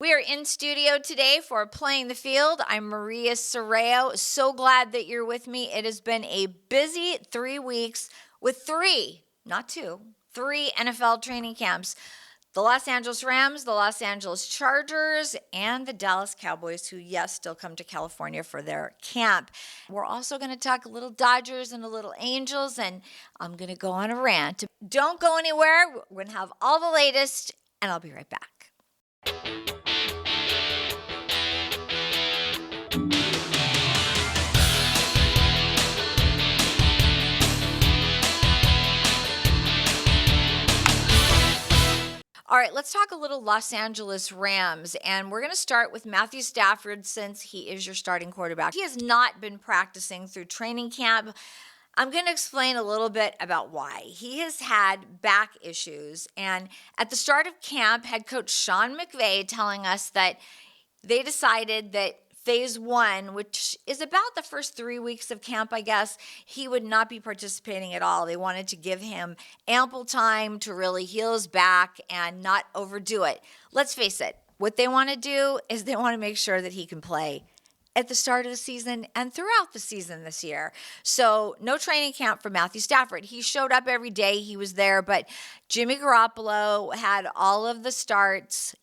We are in studio today for Playing the Field. I'm Maria Serrao. So glad that you're with me. It has been a busy 3 weeks with three, not two, three NFL training camps. The Los Angeles Rams, the Los Angeles Chargers, and the Dallas Cowboys, who, yes, still come to California for their camp. We're also going to talk a little Dodgers and a little Angels, and I'm going to go on a rant. Don't go anywhere. We're going to have all the latest, and I'll be right back. All right, let's talk a little Los Angeles Rams, and we're going to start with Matthew Stafford since he is your starting quarterback. He has not been practicing through training camp. I'm going to explain a little bit about why. He has had back issues, and at the start of camp, head coach Sean McVay telling us that they decided that Phase 1, which is about the first 3 weeks of camp, I guess, he would not be participating at all. They wanted to give him ample time to really heal his back and not overdo it. Let's face it, what they want to do is they want to make sure that he can play at the start of the season and throughout the season this year. So no training camp for Matthew Stafford. He showed up every day. He was there, but Jimmy Garoppolo had all of the starts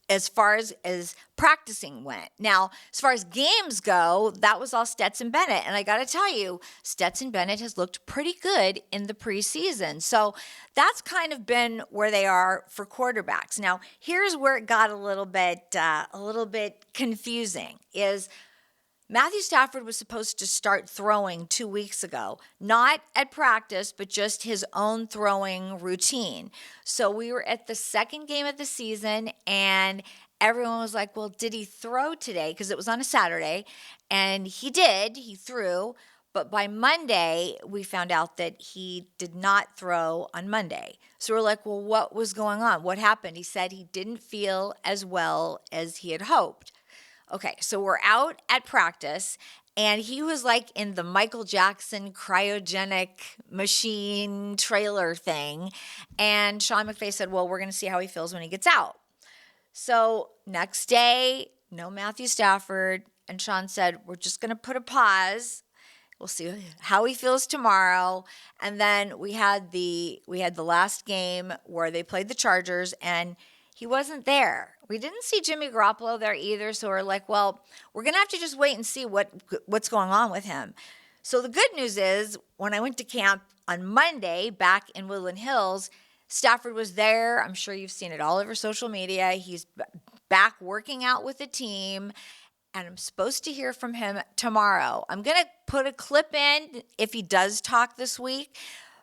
as far as practicing went. Now, as far as games go, that was all Stetson Bennett. And I got to tell you, Stetson Bennett has looked pretty good in the preseason. So that's kind of been where they are for quarterbacks. Now, here's where it got a little bit confusing is Matthew Stafford was supposed to start throwing 2 weeks ago, not at practice, but just his own throwing routine. So we were at the second game of the season, and everyone was like, well, did he throw today? Because it was on a Saturday, and he did. He threw. But by Monday, we found out that he did not throw on Monday. So we're like, well, what was going on? What happened? He said he didn't feel as well as he had hoped. Okay, so we're out at practice, and he was like in the Michael Jackson cryogenic machine trailer thing. And Sean McVay said, well, we're going to see how he feels when he gets out. So next day, no Matthew Stafford. And Sean said, we're just going to put a pause. We'll see how he feels tomorrow. And then we had the last game where they played the Chargers, and he wasn't there. We didn't see Jimmy Garoppolo there either, so we're like, well, we're going to have to just wait and see what's going on with him. So the good news is, when I went to camp on Monday back in Woodland Hills, Stafford was there. I'm sure you've seen it all over social media. He's back working out with the team, and I'm supposed to hear from him tomorrow. I'm going to put a clip in if he does talk this week.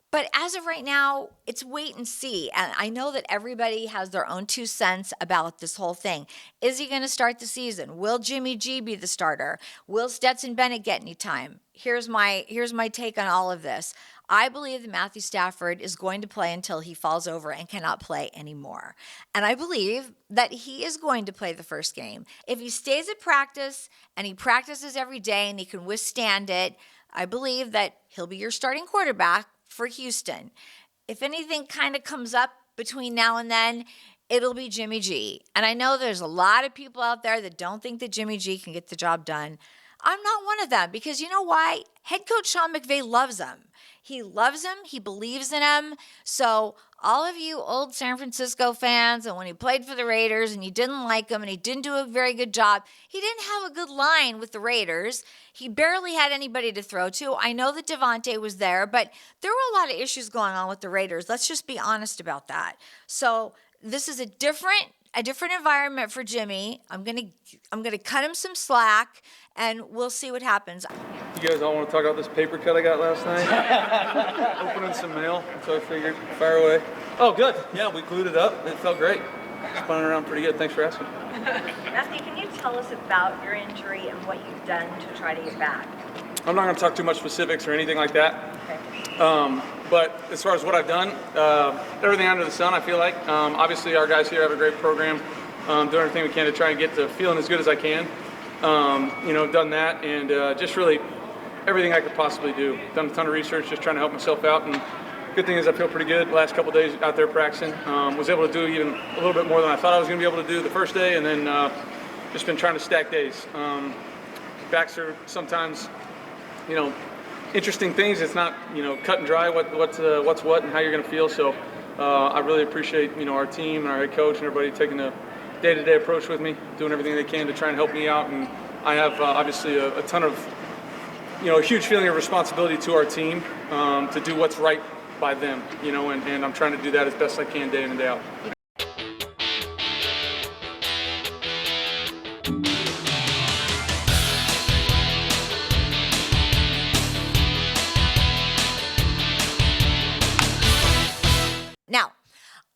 But as of right now, it's wait and see. And I know that everybody has their own 2 cents about this whole thing. Is he going to start the season? Will Jimmy G be the starter? Will Stetson Bennett get any time? Here's my take on all of this. I believe that Matthew Stafford is going to play until he falls over and cannot play anymore. And I believe that he is going to play the first game. If he stays at practice and he practices every day and he can withstand it, I believe that he'll be your starting quarterback for Houston. If anything kind of comes up between now and then, it'll be Jimmy G. And I know there's a lot of people out there that don't think that Jimmy G can get the job done. I'm not one of them, because you know why? Head coach Sean McVay loves him. He loves him. He believes in him. So all of you old San Francisco fans, and when he played for the Raiders and you didn't like him and he didn't do a very good job, he didn't have a good line with the Raiders. He barely had anybody to throw to. I know that Devontae was there, but there were a lot of issues going on with the Raiders. Let's just be honest about that. So this is a different environment for Jimmy. I'm gonna cut him some slack, and we'll see what happens. You guys all want to talk about this paper cut I got last night? Opening some mail, so I figured fire away. Oh, good. Yeah, we glued it up. It felt great. Spun around pretty good. Thanks for asking. Matthew, can you tell us about your injury and what you've done to try to get back? I'm not going to talk too much specifics or anything like that. Okay. But as far as what I've done, everything under the sun, I feel like. Obviously, our guys here have a great program, doing everything we can to try and get to feeling as good as I can. Done that, and just really everything I could possibly do. Done a ton of research, just trying to help myself out and good thing is I feel pretty good. The last couple days out there practicing, was able to do even a little bit more than I thought I was going to be able to do the first day, and then just been trying to stack days. Backs are sometimes, interesting things. It's not, cut and dry what's what and how you're going to feel. So I really appreciate, our team and our head coach and everybody taking a day-to-day approach with me, doing everything they can to try and help me out. And I have obviously a ton of, a huge feeling of responsibility to our team to do what's right by them, and I'm trying to do that as best I can day in and day out. Now,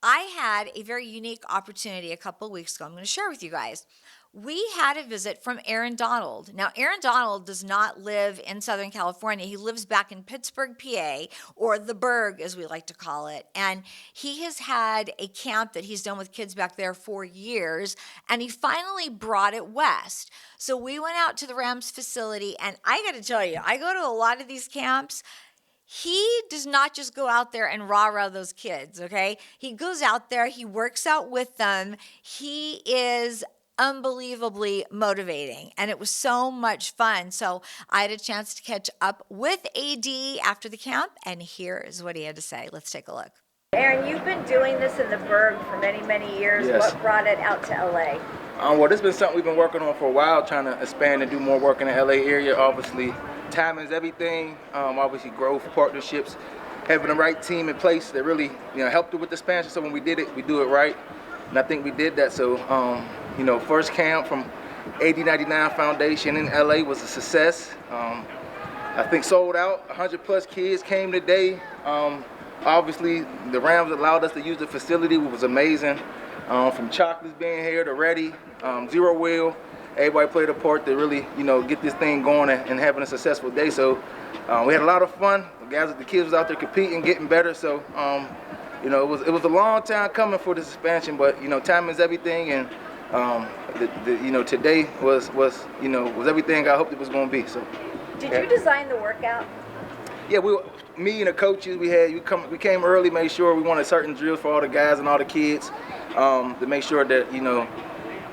I had a very unique opportunity a couple of weeks ago. I'm going to share with you guys. We had a visit from Aaron Donald. Now, Aaron Donald does not live in Southern California. He lives back in Pittsburgh, PA, or the Burgh, as we like to call it. And he has had a camp that he's done with kids back there for years, and he finally brought it west. So we went out to the Rams facility, and I got to tell you, I go to a lot of these camps. He does not just go out there and rah-rah those kids, okay? He goes out there, he works out with them. He is unbelievably motivating, and it was so much fun. So I had a chance to catch up with AD after the camp, and here is what he had to say. Let's take a look. Aaron, you've been doing this in the Burgh for many, many years. Yes. What brought it out to LA? Well, this has been something we've been working on for a while, trying to expand and do more work in the LA area. Obviously, timing is everything. Obviously, growth, partnerships, having the right team in place that really, helped with the expansion. So when we did it, we do it right, and I think we did that. So, first camp from AD99 Foundation in LA was a success. I think sold out. 100+ kids came today. Obviously, the Rams allowed us to use the facility, which was amazing. From chocolates being here to ready, Zero Wheel, everybody played a part to really, get this thing going and having a successful day. So we had a lot of fun. The kids was out there competing, getting better. So it was a long time coming for this expansion, but time is everything, and today was everything I hoped it was going to be. So. Did you design the workout? Yeah, me and the coaches, we came early, made sure we wanted certain drills for all the guys and all the kids to make sure that,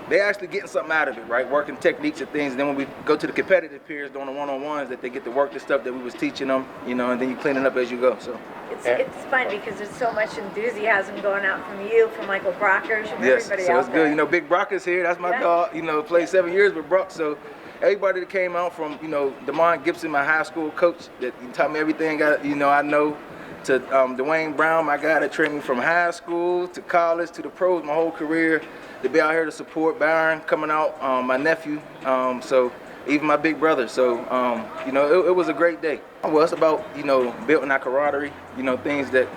they're actually getting something out of it, right? Working techniques and things. And then when we go to the competitive periods doing the one-on-ones, that they get to work the stuff that we was teaching them, and then you clean it up as you go. So it's fun because there's so much enthusiasm going out from you, from Michael Brockers, from everybody so out it's there. good. Big Brock is here. That's my dog. Played 7 years with Brock. So everybody that came out from, Damon Gibson, my high school coach, that taught me everything I know, to Dwayne Brown, my guy that trained me from high school to college to the pros, my whole career, to be out here to support Byron coming out, my nephew, so even my big brother. So, it was a great day. Well, it's about, building our camaraderie, things that,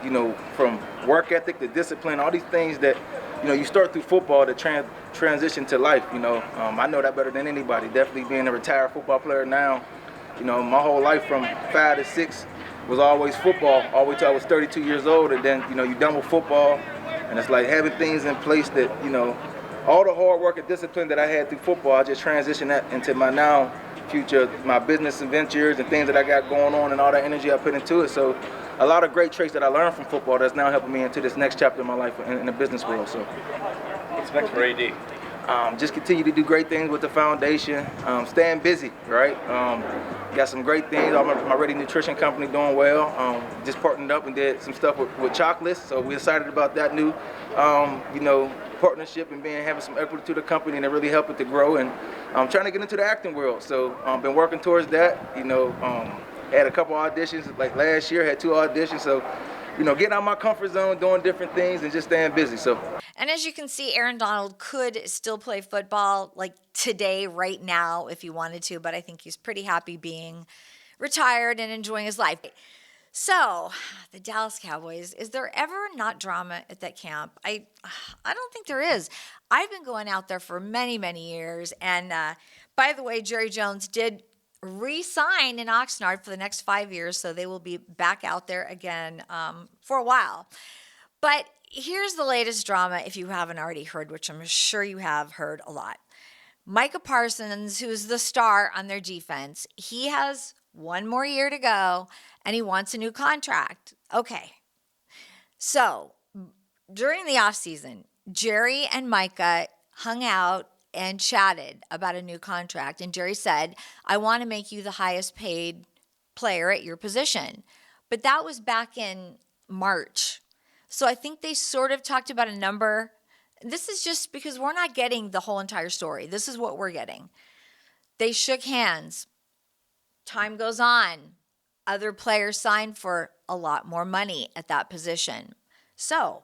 from work ethic to discipline, all these things that, you start through football to transition to life, I know that better than anybody. Definitely being a retired football player now, my whole life from 5 to 6 was always football, all the way till I was 32 years old, and then, you done with football, and it's like having things in place that, all the hard work and discipline that I had through football, I just transitioned that into my now future, my business and ventures and things that I got going on and all that energy I put into it. So a lot of great traits that I learned from football that's now helping me into this next chapter of my life in the business world. So what's next for AD? Just continue to do great things with the foundation, staying busy, right? Got some great things. My Ready Nutrition company doing well. Just partnered up and did some stuff with chocolates, so we're excited about that new, partnership and having some equity to the company, and it really helped it to grow. And I'm trying to get into the acting world, so I've been working towards that. Had a couple auditions, like last year, had 2 auditions, so getting out of my comfort zone, doing different things, and just staying busy. So. And as you can see, Aaron Donald could still play football like today, right now, if he wanted to, but I think he's pretty happy being retired and enjoying his life. So, the Dallas Cowboys, is there ever not drama at that camp? I don't think there is. I've been going out there for many, many years, and by the way, Jerry Jones did re-sign in Oxnard for the next 5 years, so they will be back out there again for a while. But here's the latest drama, if you haven't already heard, which I'm sure you have heard a lot. Micah Parsons, who's the star on their defense, he has 1 more year to go, and he wants a new contract. Okay, So during the off season, Jerry and Micah hung out and chatted about a new contract. And Jerry said, I want to make you the highest paid player at your position. But that was back in March. So I think they sort of talked about a number. This is just because we're not getting the whole entire story. This is what we're getting. They shook hands. Time goes on. Other players signed for a lot more money at that position. So,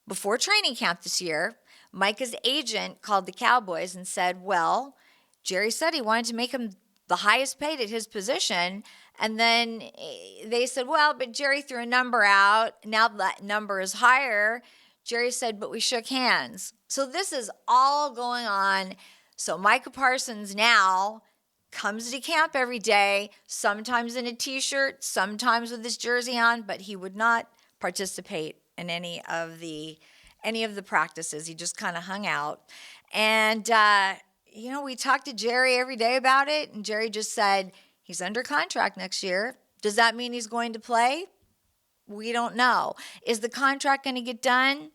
before training camp this year, Micah's agent called the Cowboys and said, well, Jerry said he wanted to make him the highest paid at his position. And then they said, well, but Jerry threw a number out. Now that number is higher. Jerry said, but we shook hands. So this is all going on. So Micah Parsons now comes to camp every day, sometimes in a t-shirt, sometimes with his jersey on, but he would not participate in any of the practices. He just kind of hung out. And we talked to Jerry every day about it, and Jerry just said he's under contract next year. Does that mean he's going to play? We don't know. Is the contract going to get done?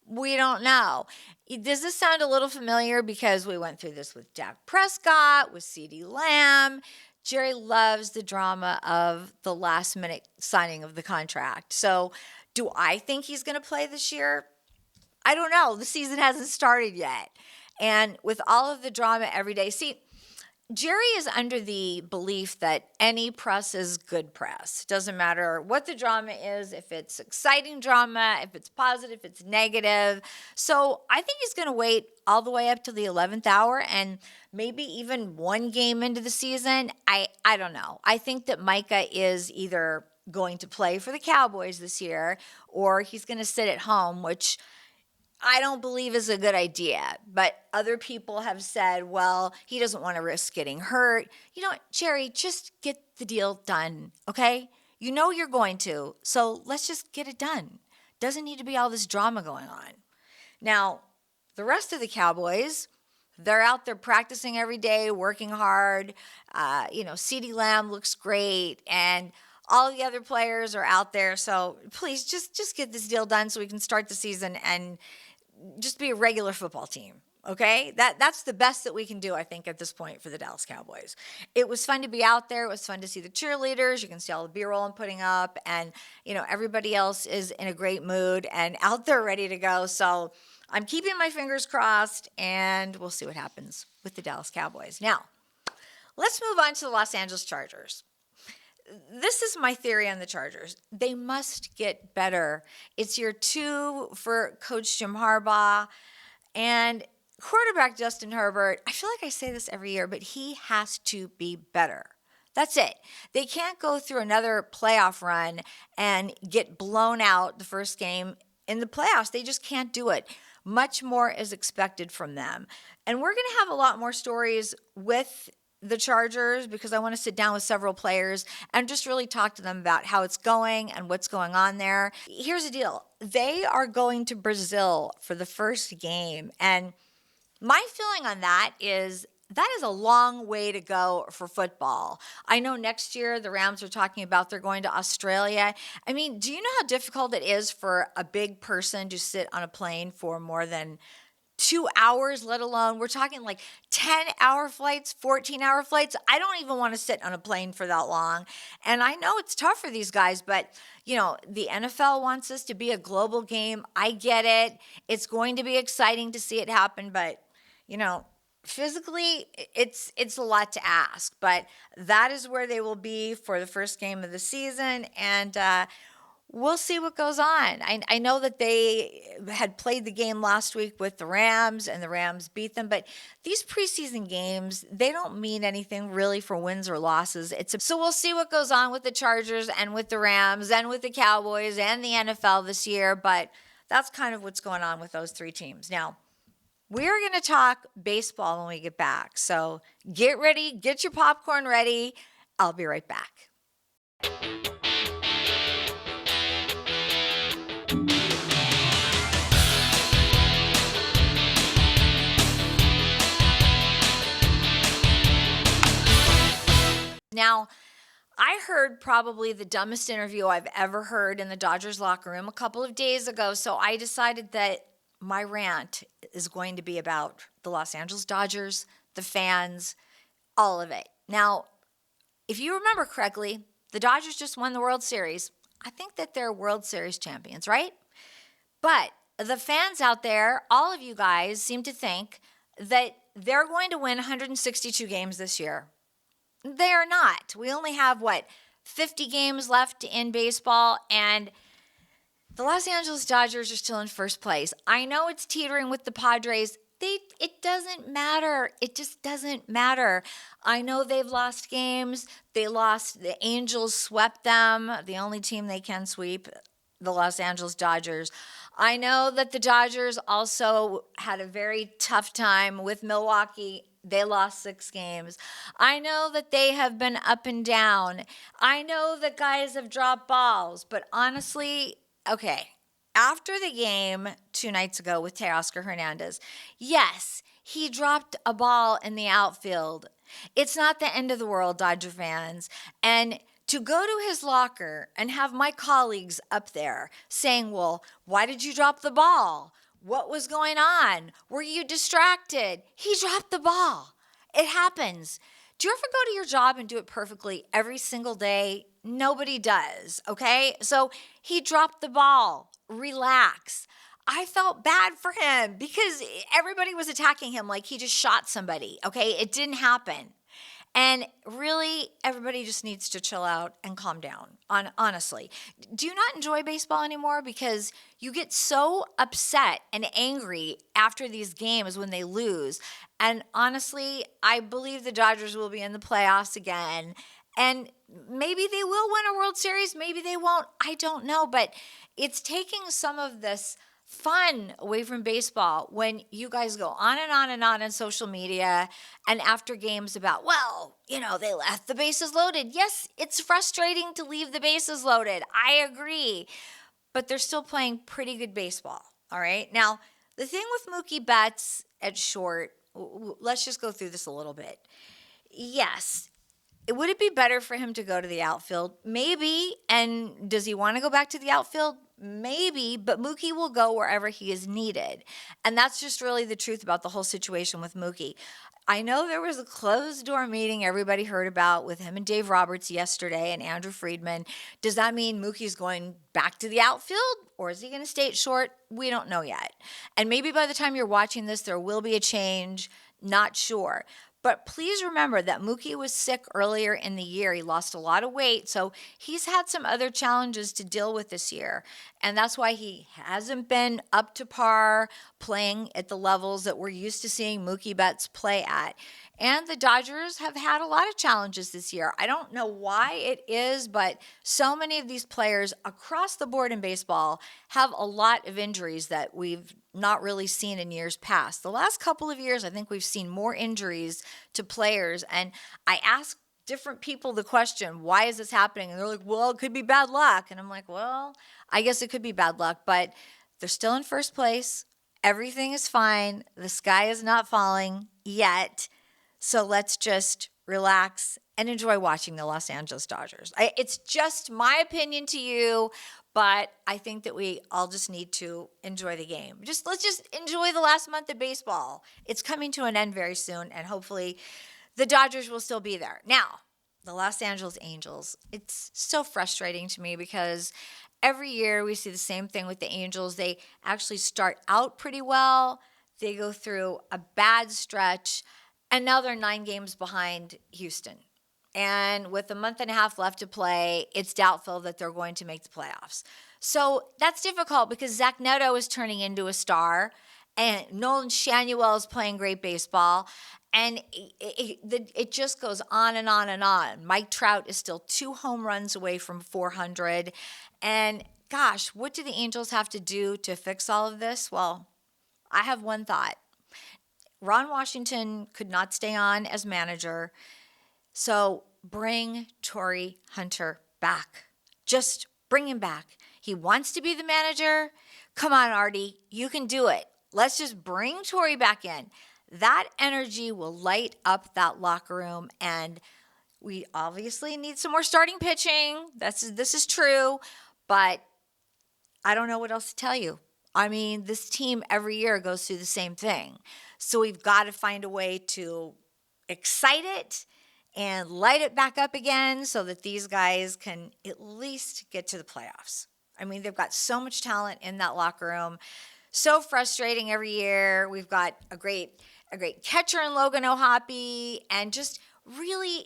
We don't know. Does this sound a little familiar? Because we went through this with Dak Prescott, with CeeDee Lamb. Jerry loves the drama of the last minute signing of the contract. So do I think he's going to play this year? I don't know. The season hasn't started yet. And with all of the drama every day, see, Jerry is under the belief that any press is good press. Doesn't matter what the drama is, if it's exciting drama, if it's positive, if it's negative. So I think he's going to wait all the way up to the 11th hour and maybe even one game into the season. I don't know. I think that Micah is either going to play for the Cowboys this year or he's going to sit at home, which I don't believe is a good idea, but other people have said, well, he doesn't want to risk getting hurt. You know what, Jerry, just get the deal done, okay? You know you're going to, so let's just get it done. Doesn't need to be all this drama going on. Now, the rest of the Cowboys, they're out there practicing every day, working hard. CeeDee Lamb looks great, and all the other players are out there. So please just get this deal done so we can start the season and just be a regular football team, okay? That's the best that we can do, I think, at this point for the Dallas Cowboys. It was fun to be out there. It was fun to see the cheerleaders. You can see all the B-roll I'm putting up, and everybody else is in a great mood and out there ready to go. So I'm keeping my fingers crossed, and we'll see what happens with the Dallas Cowboys. Now, let's move on to the Los Angeles Chargers. This is my theory on the Chargers. They must get better. It's year 2 for Coach Jim Harbaugh. And quarterback Justin Herbert, I feel like I say this every year, but he has to be better. That's it. They can't go through another playoff run and get blown out the first game in the playoffs. They just can't do it. Much more is expected from them. And we're going to have a lot more stories with the Chargers because I want to sit down with several players and just really talk to them about how it's going and what's going on there. Here's the deal. They are going to Brazil for the first game. And my feeling on that is a long way to go for football. I know next year the Rams are talking about they're going to Australia. I mean, do you know how difficult it is for a big person to sit on a plane for more than 2 hours, let alone we're talking like 10-hour flights, 14-hour flights. I don't even want to sit on a plane for that long. And I know it's tough for these guys, but the NFL wants this to be a global game. I get it. It's going to be exciting to see it happen, but physically it's a lot to ask. But that is where they will be for the first game of the season, and we'll see what goes on. I know that they had played the game last week with the Rams, and the Rams beat them. But these preseason games, they don't mean anything really for wins or losses. So we'll see what goes on with the Chargers and with the Rams and with the Cowboys and the NFL this year. But that's kind of what's going on with those 3 teams. Now, we're going to talk baseball when we get back. So get ready, get your popcorn ready. I'll be right back. Now, I heard probably the dumbest interview I've ever heard in the Dodgers locker room a couple of days ago. So I decided that my rant is going to be about the Los Angeles Dodgers, the fans, all of it. Now, if you remember correctly, the Dodgers just won the World Series. I think that they're World Series champions, right? But the fans out there, all of you guys, seem to think that they're going to win 162 games this year. They are not. We only have, 50 games left in baseball, and the Los Angeles Dodgers are still in first place. I know it's teetering with the Padres. It doesn't matter. It just doesn't matter. I know they've lost games. They lost. The Angels swept them, the only team they can sweep, the Los Angeles Dodgers. I know that the Dodgers also had a very tough time with Milwaukee. They lost 6 games. I know that they have been up and down. I know that guys have dropped balls. But honestly, okay, after the game 2 nights ago with Teoscar Hernandez, yes, he dropped a ball in the outfield. It's not the end of the world, Dodger fans. And to go to his locker and have my colleagues up there saying, well, why did you drop the ball? What was going on? Were you distracted? He dropped the ball. It happens. Do you ever go to your job and do it perfectly every single day? Nobody does, okay? So he dropped the ball. Relax. I felt bad for him because everybody was attacking him like he just shot somebody, okay? It didn't happen. And really, everybody just needs to chill out and calm down, honestly. Do you not enjoy baseball anymore? Because you get so upset and angry after these games when they lose. And honestly, I believe the Dodgers will be in the playoffs again. And maybe they will win a World Series. Maybe they won't. I don't know. But it's taking some of this fun away from baseball when you guys go on and on and on social media and after games about, well, they left the bases loaded. Yes, it's frustrating to leave the bases loaded. I agree. But they're still playing pretty good baseball. All right. Now, the thing with Mookie Betts at short, let's just go through this a little bit. Yes. Would it be better for him to go to the outfield? Maybe. And does he want to go back to the outfield? Maybe, but Mookie will go wherever he is needed. And that's just really the truth about the whole situation with Mookie. I know there was a closed-door meeting everybody heard about with him and Dave Roberts yesterday and Andrew Friedman. Does that mean Mookie's going back to the outfield, or is he going to stay at short? We don't know yet. And maybe by the time you're watching this, there will be a change. Not sure. But please remember that Mookie was sick earlier in the year. He lost a lot of weight, so he's had some other challenges to deal with this year. And that's why he hasn't been up to par playing at the levels that we're used to seeing Mookie Betts play at. And the Dodgers have had a lot of challenges this year. I don't know why it is, but so many of these players across the board in baseball have a lot of injuries that we've not really seen in years past. The last couple of years, I think we've seen more injuries to players. And I asked different people the question, why is this happening? And they're like, well, it could be bad luck. And I'm like, well, I guess it could be bad luck, but they're still in first place. Everything is fine. The sky is not falling yet. So let's just relax and enjoy watching the Los Angeles Dodgers. It's just my opinion to you, but I think that we all just need to enjoy the game. Let's just enjoy the last month of baseball. It's coming to an end very soon, and hopefully the Dodgers will still be there. Now, the Los Angeles Angels. It's so frustrating to me because every year we see the same thing with the Angels. They actually start out pretty well. They go through a bad stretch, and now they're 9 games behind Houston. And with a month and a half left to play, it's doubtful that they're going to make the playoffs. So that's difficult because Zach Neto is turning into a star, and Nolan Schanuel is playing great baseball, and it just goes on and on and on. Mike Trout is still 2 home runs away from 400. And gosh, what do the Angels have to do to fix all of this? Well, I have one thought. Ron Washington could not stay on as manager, so bring Torrey Hunter back. Just bring him back. He wants to be the manager. Come on, Artie, you can do it. Let's just bring Torrey back in. That energy will light up that locker room, and We obviously need some more starting pitching. This is true, but I don't know what else to tell you. I mean, this team every year goes through the same thing. So we've got to find a way to excite it and light it back up again so that these guys can at least get to the playoffs. I mean, they've got so much talent in that locker room. So frustrating every year. We've got a great catcher in Logan O'Hoppe and just really,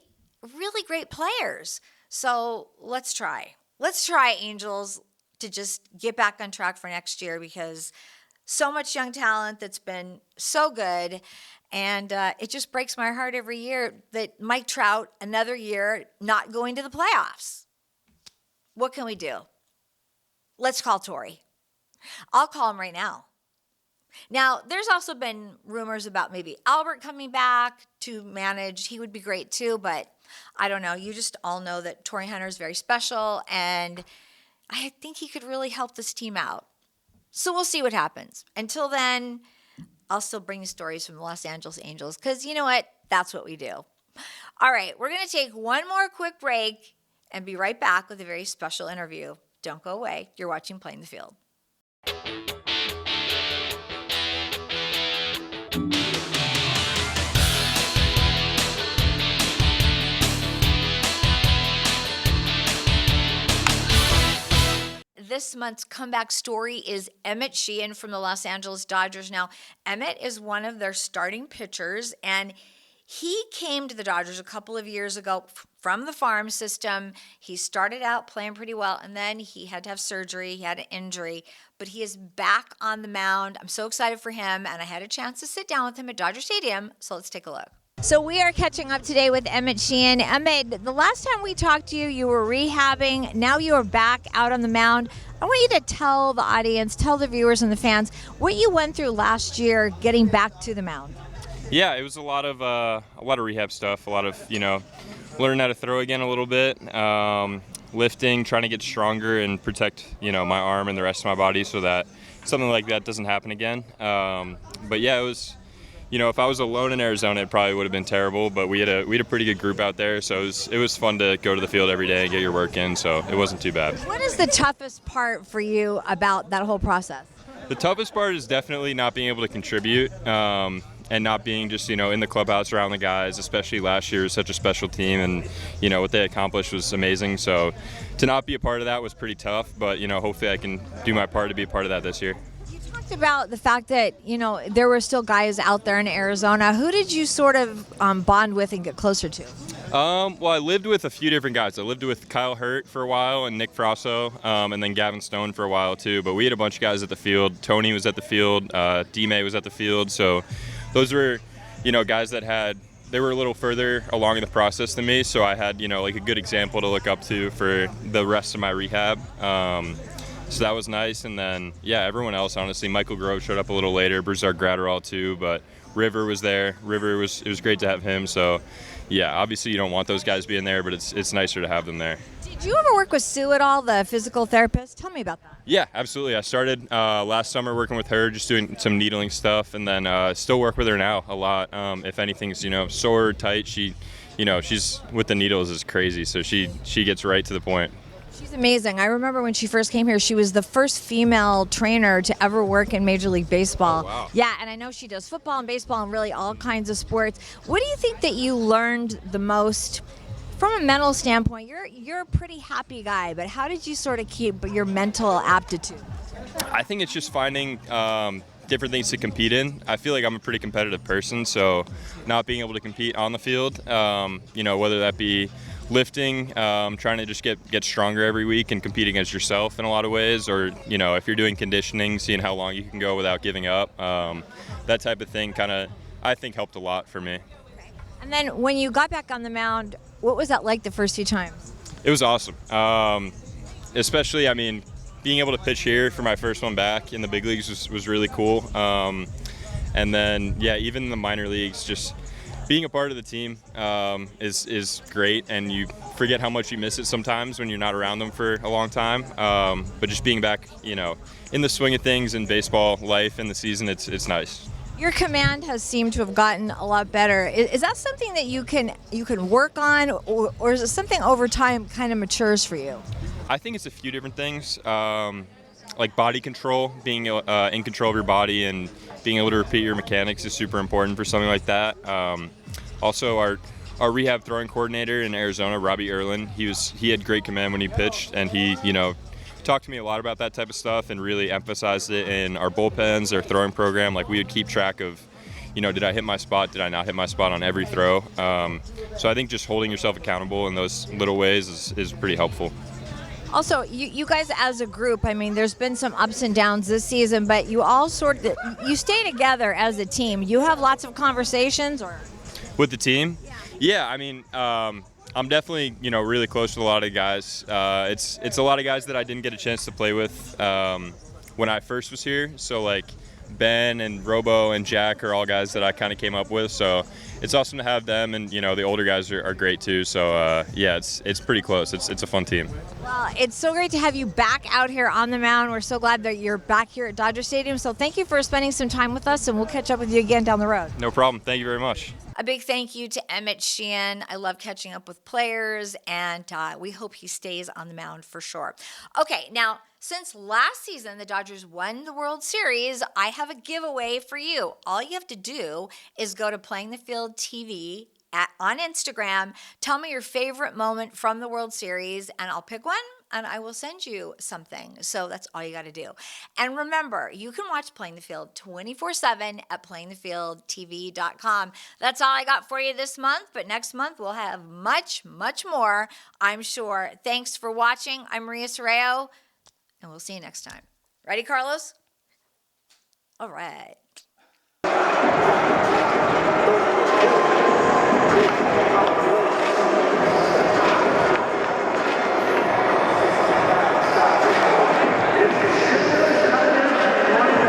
really great players. So let's try. Let's try, Angels, to just get back on track for next year because so much young talent that's been so good. And it just breaks my heart every year that Mike Trout, another year, not going to the playoffs. What can we do? Let's call Torrey. I'll call him right now. Now, there's also been rumors about maybe Albert coming back to manage. He would be great too, but I don't know. You just all know that Torrey Hunter is very special, and I think he could really help this team out. So we'll see what happens. Until then, I'll still bring you stories from the Los Angeles Angels because you know what? That's what we do. All right, we're going to take one more quick break and be right back with a very special interview. Don't go away. You're watching Playing the Field. This month's comeback story is Emmett Sheehan from the Los Angeles Dodgers. Now, Emmett is one of their starting pitchers, and he came to the Dodgers a couple of years ago from the farm system. He started out playing pretty well, and then he had to have surgery. He had an injury, but he is back on the mound. I'm so excited for him, and I had a chance to sit down with him at Dodger Stadium, so let's take a look. So we are catching up today with Emmett Sheehan. Emmett, the last time we talked to you, you were rehabbing. Now you are back out on the mound. I want you to tell the audience, tell the viewers and the fans what you went through last year getting back to the mound. Yeah, it was a lot of rehab stuff, a lot of learning how to throw again a little bit, lifting, trying to get stronger and protect my arm and the rest of my body so that something like that doesn't happen again. But yeah, it was. If I was alone in Arizona, it probably would have been terrible. But we had a pretty good group out there, so it was fun to go to the field every day and get your work in. So it wasn't too bad. What is the toughest part for you about that whole process? The toughest part is definitely not being able to contribute and not being just in the clubhouse around the guys. Especially last year was such a special team, and what they accomplished was amazing. So to not be a part of that was pretty tough. But hopefully I can do my part to be a part of that this year. About the fact that there were still guys out there in Arizona. Who did you sort of bond with and get closer to? Well, I lived with a few different guys. I lived with Kyle Hurt for a while and Nick Frasso, and then Gavin Stone for a while too. But we had a bunch of guys at the field. Tony was at the field. D-May was at the field. So those were guys that they were a little further along in the process than me. So I had like a good example to look up to for the rest of my rehab. So that was nice, and then, everyone else, honestly. Michael Grove showed up a little later, Brusar Gratterall too, but River was there. It was great to have him, so, obviously you don't want those guys being there, but it's nicer to have them there. Did you ever work with Sue at all, the physical therapist? Tell me about that. Yeah, absolutely. I started last summer working with her, just doing some needling stuff, and then still work with her now a lot. If anything's, sore, tight, she's with the needles is crazy, so she gets right to the point. She's amazing. I remember when she first came here, she was the first female trainer to ever work in Major League Baseball. Oh, wow. Yeah, and I know she does football and baseball and really all kinds of sports. What do you think that you learned the most from a mental standpoint? You're a pretty happy guy, but how did you sort of keep your mental aptitude? I think it's just finding different things to compete in. I feel like I'm a pretty competitive person, so not being able to compete on the field, whether that be lifting, trying to just get stronger every week and compete against yourself in a lot of ways, or if you're doing conditioning, seeing how long you can go without giving up, that type of thing kind of I think helped a lot for me. And then when you got back on the mound, what was that like the first few times? It was awesome, especially being able to pitch here for my first one back in the big leagues was really cool, and then even in the minor leagues, just being a part of the team is great, and you forget how much you miss it sometimes when you're not around them for a long time. But just being back, in the swing of things in baseball life in the season, it's nice. Your command has seemed to have gotten a lot better. Is that something that you can work on, or is it something over time kind of matures for you? I think it's a few different things, like body control, being in control of your body and being able to repeat your mechanics is super important for something like that. Also, our rehab throwing coordinator in Arizona, Robbie Erlin, he had great command when he pitched, and he talked to me a lot about that type of stuff and really emphasized it in our bullpens, our throwing program. Like we would keep track of, did I hit my spot? Did I not hit my spot on every throw? So I think just holding yourself accountable in those little ways is pretty helpful. Also, you guys as a group, I mean, there's been some ups and downs this season, but you all you stay together as a team. You have lots of conversations, or? With the team? Yeah, I mean, I'm definitely, really close to a lot of guys. It's a lot of guys that I didn't get a chance to play with when I first was here. So like Ben and Robo and Jack are all guys that I kind of came up with. So it's awesome to have them, and the older guys are great too. So yeah, it's pretty close. It's a fun team. Well, it's so great to have you back out here on the mound. We're so glad that you're back here at Dodger Stadium. So thank you for spending some time with us, and we'll catch up with you again down the road. No problem. Thank you very much. A big thank you to Emmett Sheehan. I love catching up with players, and we hope he stays on the mound for sure. Okay, now, since last season the Dodgers won the World Series, I have a giveaway for you. All you have to do is go to Playing the Field TV on Instagram. Tell me your favorite moment from the World Series, and I'll pick one, and I will send you something. So that's all you got to do. And remember, you can watch Playing the Field 24/7 at playingthefieldtv.com. That's all I got for you this month, but next month we'll have much, much more, I'm sure. Thanks for watching. I'm Maria Serrao, and we'll see you next time. Ready, Carlos? All right.